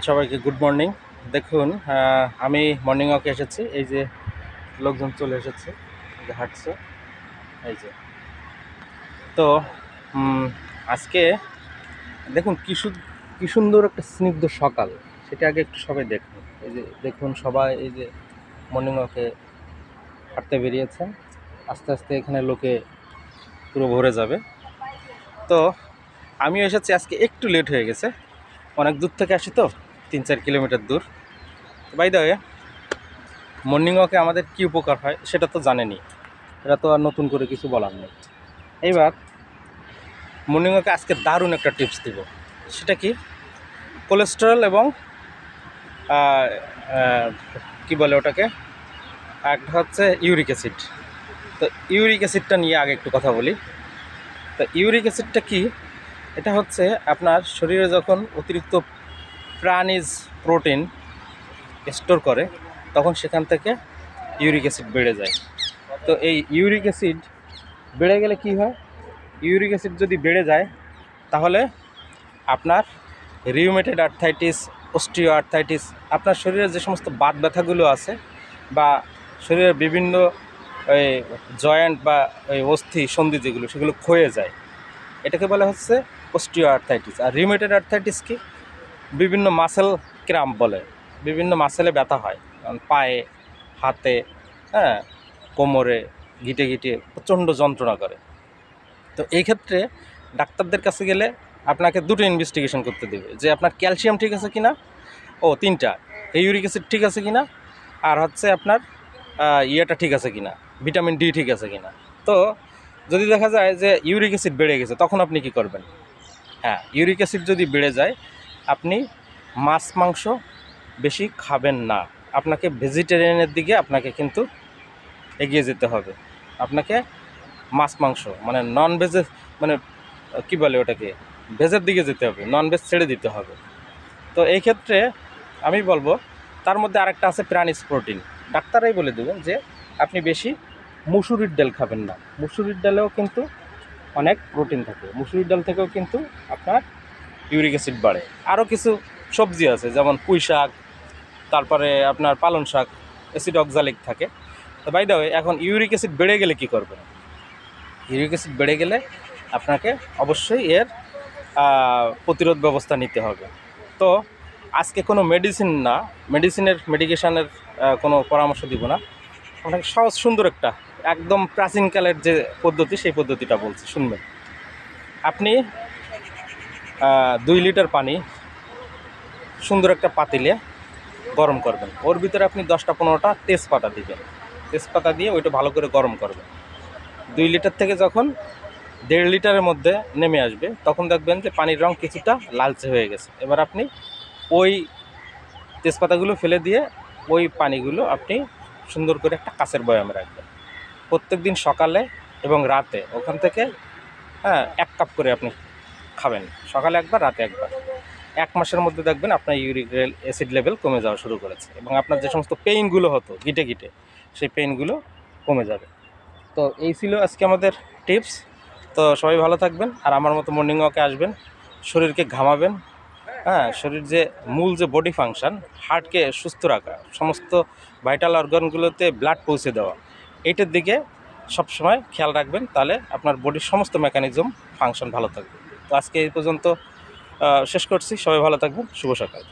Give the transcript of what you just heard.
সবাইকে good morning. দেখুন, আমি মর্নিং ওয়াকে এসেছি। এই যে লোকজন চলে এসেছে, এই যে হাঁটছে, এই যে। তো আজকে দেখুন কি সুন্দর একটা স্নিগ্ধ সকাল, সেটা আগে একটু সবাই দেখুন। এই যে দেখুন, সবাই এই যে মর্নিং ওয়াকে হাঁটতে বেরিয়েছেন। আস্তে আস্তে এখানে লোকে পুরো ভরে যাবে। তো আমিও এসেছি, আজকে একটু লেট হয়ে গেছে, অনেক দূর থেকে আসি তো, 3-4 কিলোমিটার দূর। বাই দ্য ওয়ে, মর্নিং ওয়াকে আমাদের কী উপকার হয় সেটা তো জানেনই, এটা তো আর নতুন করে কিছু বলার নেই। এইবার মর্নিং ওয়াকে আজকে দারুণ একটা টিপস দিব। সেটা কি? কোলেস্টেরল এবং কি বলে ওটাকে, একটা হচ্ছে ইউরিক অ্যাসিড। তো ইউরিক অ্যাসিডটা নিয়ে আগে একটু কথা বলি। তো ইউরিক অ্যাসিডটা কি? এটা হচ্ছে আপনার শরীরে যখন অতিরিক্ত প্রাণীজ প্রোটিন স্টোর করে, তখন সেখান থেকে ইউরিক অ্যাসিড বেড়ে যায়। তো এই ইউরিক অ্যাসিড বেড়ে গেলে কি হয়? ইউরিক অ্যাসিড যদি বেড়ে যায়, তাহলে আপনার রিউমেটেড আর্থ্রাইটিস, অস্টিও আর্থ্রাইটিস, আপনার শরীরে যে সমস্ত বাত ব্যথাগুলো আছে বা শরীরের বিভিন্ন এই জয়েন্ট বা এই অস্থি সন্ধি যেগুলো, সেগুলো ক্ষয়ে যায়। এটাকে বলা হচ্ছে অস্টিও আর্থ্রাইটিস। আর রিউমেটেড আর্থ্রাইটিস কি? বিভিন্ন মাসেল ক্র্যাম্প বলে, বিভিন্ন মাসেলে ব্যথা হয়, কারণ পায়ে, হাতে, হ্যাঁ, কোমরে, গিটে গিটে প্রচণ্ড যন্ত্রণা করে। তো এই ক্ষেত্রে ডাক্তারদের কাছে গেলে আপনাকে দুটো ইনভেস্টিগেশন করতে দেবে, যে আপনার ক্যালসিয়াম ঠিক আছে কিনা, তিনটা, ইউরিক অ্যাসিড ঠিক আছে কিনা, আর হচ্ছে আপনার ইয়েটা ঠিক আছে কিনা, ভিটামিন ডি ঠিক আছে কিনা। তো যদি দেখা যায় যে ইউরিক অ্যাসিড বেড়ে গেছে, তখন আপনি কি করবেন? হ্যাঁ, ইউরিক অ্যাসিড যদি বেড়ে যায়, আপনি মাছ মাংস বেশি খাবেন না। আপনাকে ভেজিটেরিয়ানের দিকে আপনাকে কিন্তু এগিয়ে যেতে হবে। আপনাকে মাছ মাংস মানে নন ভেজের, মানে কি বলে ওটাকে, ভেজের দিকে যেতে হবে, নন ভেজ ছেড়ে দিতে হবে। তো এই ক্ষেত্রে আমি বলবো, তার মধ্যে আরেকটা আছে প্রাণীজ প্রোটিন। ডাক্তাররাই বলে দেবেন যে আপনি বেশি মুসুরির ডাল খাবেন না। মুসুরির ডালেও কিন্তু অনেক প্রোটিন থাকে, মুসুরির ডাল থেকেও কিন্তু আপনার ইউরিক অ্যাসিড বাড়ে। আরও কিছু সবজি আছে, যেমন পুঁই শাক, তারপরে আপনার পালং শাক, অ্যাসিড অক্সালিক থাকে। তো বাই দ্য ওয়ে, এখন ইউরিক অ্যাসিড বেড়ে গেলে কী করবেন? ইউরিক অ্যাসিড বেড়ে গেলে আপনাকে অবশ্যই এর প্রতিরোধ ব্যবস্থা নিতে হবে। তো আজকে কোনো মেডিকেশানের কোনো পরামর্শ দিব না। আপনাকে সহজ সুন্দর একটা, একদম প্রাচীনকালের যে পদ্ধতি, সেই পদ্ধতিটা বলছি, শুনবেন। আপনি 2 লিটার পানি সুন্দর একটা পাতিলে গরম করবেন। ওর ভিতরে আপনি 10-15টা তেজপাতা দিবেন। তেজপাতা দিয়ে ওইটা ভালো করে গরম করবেন। 2 লিটার থেকে যখন 1.5 লিটারের মধ্যে নেমে আসবে, তখন দেখবেন যে পানির রং কিছুটা লালচে হয়ে গেছে। এবার আপনি ওই তেজপাতাগুলো ফেলে দিয়ে ওই পানিগুলো আপনি সুন্দর করে একটা কাঁচের বয়ামে রাখবেন। প্রত্যেক দিন সকালে এবং রাতে ওখান থেকে 1 কাপ করে আপনি খাবেন। সকালে একবার, রাতে একবার। 1 মাসের মধ্যে দেখবেন আপনার ইউরিক অ্যাসিড লেভেল কমে যাওয়া শুরু করেছে, এবং আপনার যে সমস্ত পেইনগুলো হতো গিটে গিটে, সেই পেইনগুলো কমে যাবে। তো এই ছিল আজকে আমাদের টিপস। তো সবাই ভালো থাকবেন, আর আমার মতো মর্নিং ওয়াকে আসবেন, শরীরকে ঘামাবেন। শরীর যে মূল যে বডি ফাংশন, হার্টকে সুস্থ রাখা, সমস্ত ভাইটাল অর্গানগুলোতে ব্লাড পৌঁছে দেওয়া, এইটার দিকে সবসময় খেয়াল রাখবেন। তাহলে আপনার বডির সমস্ত মেকানিজম ফাংশন ভালো থাকবে। তো আজকে এই পর্যন্ত শেষ করছি। সবাই ভালো থাকবেন। শুভ সকাল।